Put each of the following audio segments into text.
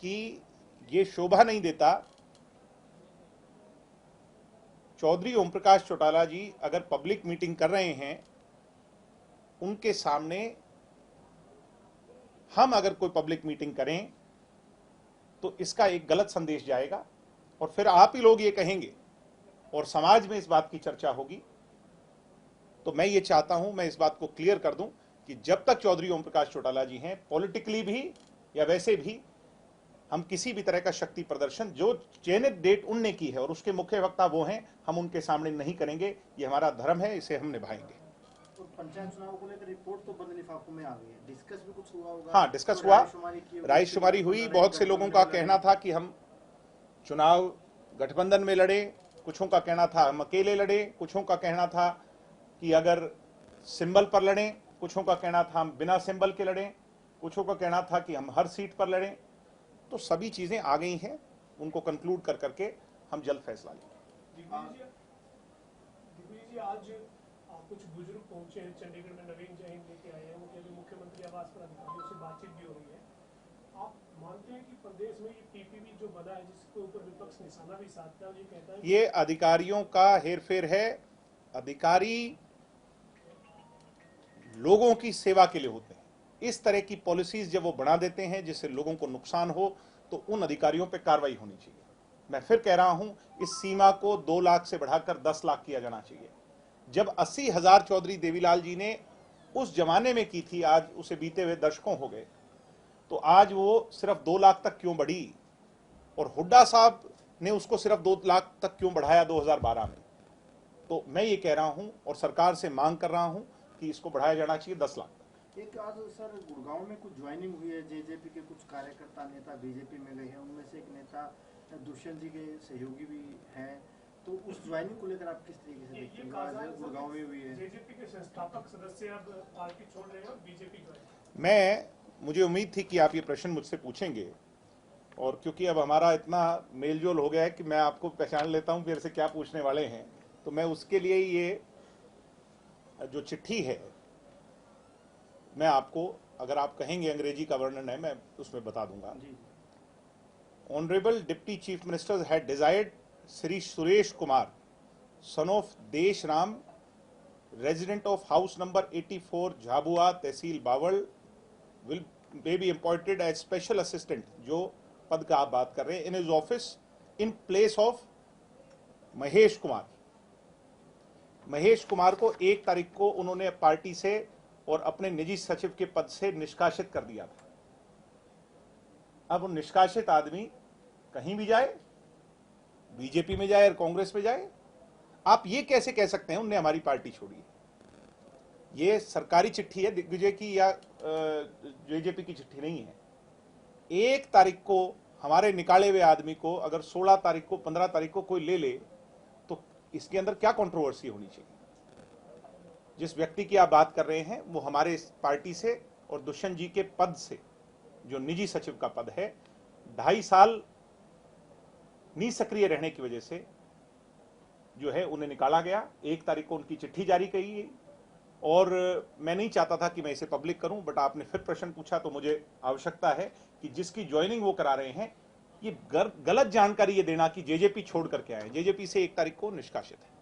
कि ये शोभा नहीं देता। चौधरी ओम प्रकाश चौटाला जी अगर पब्लिक मीटिंग कर रहे हैं, उनके सामने हम अगर कोई पब्लिक मीटिंग करें तो इसका एक गलत संदेश जाएगा और फिर आप ही लोग ये कहेंगे और समाज में इस बात की चर्चा होगी। तो मैं ये चाहता हूं, मैं इस बात को क्लियर कर दूं कि जब तक चौधरी ओम प्रकाश चौटाला जी हैं, पॉलिटिकली भी या वैसे भी, हम किसी भी तरह का शक्ति प्रदर्शन जो चयनित डेट उनने की है और उसके मुख्य वक्ता वो हैं, हम उनके सामने नहीं करेंगे। ये हमारा धर्म है, इसे हम निभाएंगे। तो पंचायत चुनाव को लेकर रिपोर्ट तो बंद लिफाफे में आ गई है, डिस्कस भी कुछ हुआ होगा? हाँ, डिस्कस हुआ, रायशुमारी हुई। बहुत से लोगों का कहना था कि हम चुनाव गठबंधन में लड़े, कुछों का कहना था हम अकेले लड़े, कुछों का कहना था कि अगर सिंबल पर लड़ें, कुछों का कहना था हम बिना सिंबल के लड़ें, कुछों का कहना था कि हम हर सीट पर लड़ें। तो सभी चीजें आ गई हैं, उनको कंक्लूड कर करके हम जल्द फैसला लेंगे। दिग्विजय जी, आज कुछ बुजुर्ग पहुंचे हैं चंडीगढ़ में, नवीन जैन लेके आए हैं, उनके अभी मुख्यमंत्री आवास पर अधिकारियों से बातचीत भी हो रही है। आप मानते हैं कि प्रदेश में ये टीपीवी जो बना है, जिसके ऊपर विपक्ष निशाना भी साधता है, ये कहता है ये अधिकारियों का हेरफेर है। अधिकारी लोगों की सेवा के लिए होते हैं। इस तरह की पॉलिसीज जब वो बना देते हैं जिससे लोगों को नुकसान हो, तो उन अधिकारियों पर कार्रवाई होनी चाहिए। मैं फिर कह रहा हूं, इस सीमा को 2 लाख से बढ़ाकर 10 लाख किया जाना चाहिए। जब 80,000 चौधरी देवीलाल जी ने उस जमाने में की थी, आज उसे बीते हुए दशकों हो गए, तो आज वो सिर्फ 2 लाख तक क्यों बढ़ी? और हुड्डा साहब ने उसको सिर्फ 2 लाख तक क्यों बढ़ाया 2012 में? तो मैं ये कह रहा हूं और सरकार से मांग कर रहा हूं कि इसको बढ़ाया जाना चाहिए 10 लाख तक। एक आज सर गुड़गांव में कुछ ज्वाइनिंग हुई है, जेजेपी के कुछ कार्यकर्ता नेता बीजेपी में गए हैं, उनमें से एक नेता दुष्यंत जी के सहयोगी भी हैं। तो उस ज्वाइनिंग को लेकर आप किस तरीके से देखते हैं? गुड़गांव में हुई है, जेजेपी के संस्थापक सदस्य अब पार्टी छोड़ रहे हैं और बीजेपी ज्वाइन। मुझे उम्मीद थी कि आप ये प्रश्न मुझसे पूछेंगे, और क्योंकि अब हमारा इतना मेलजोल हो गया है कि मैं आपको पहचान लेता हूं मेरे से क्या पूछने वाले हैं, तो मैं उसके लिए ये जो चिट्ठी है, मैं आपको, अगर आप कहेंगे अंग्रेजी का वर्णन है, मैं उसमें बता दूंगा। Honourable deputy chief minister had desired Shri Suresh Kumar, son of Desh Ram, resident of house number 84 Jhabua, तहसील Bawal, will may be appointed as special assistant, जो पद का आप बात कर रहे हैं, in his office in place of Mahesh Kumar. Mahesh Kumar को 1 तारीख को उन्होंने पार्टी से और अपने निजी सचिव के पद से निष्कासित कर दिया था। अब उन निष्कासित आदमी कहीं भी जाए, बीजेपी में जाए और कांग्रेस में जाए, आप ये कैसे कह सकते हैं उनने हमारी पार्टी छोड़ी है? ये सरकारी चिट्ठी है दिग्विजय की या जेजेपी की चिट्ठी नहीं है। 1 तारीख को हमारे निकाले हुए आदमी को अगर 16 तारीख को 15 तारीख को कोई ले ले, तो इसके अंदर क्या कंट्रोवर्सी होनी चाहिए? जिस व्यक्ति की आप बात कर रहे हैं वो हमारे पार्टी से और दुष्यंत जी के पद से, जो निजी सचिव का पद है, 2.5 साल निष्क्रिय रहने की वजह से जो है उन्हें निकाला गया। 1 तारीख को उनकी चिट्ठी जारी की गई और मैं नहीं चाहता था कि मैं इसे पब्लिक करूं, बट आपने फिर प्रश्न पूछा तो मुझे आवश्यकता है कि जिसकी ज्वाइनिंग वो करा रहे हैं, ये गलत जानकारी ये देना कि जेजेपी छोड़ करके आए। जेजेपी से 1 तारीख को निष्कासित है।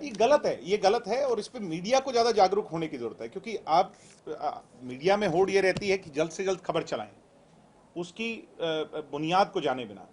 ये गलत है, ये गलत है और इस पे मीडिया को ज्यादा जागरूक होने की जरूरत है, क्योंकि आप मीडिया में होड़ ये रहती है कि जल्द से जल्द खबर चलाएं, उसकी बुनियाद को जाने बिना।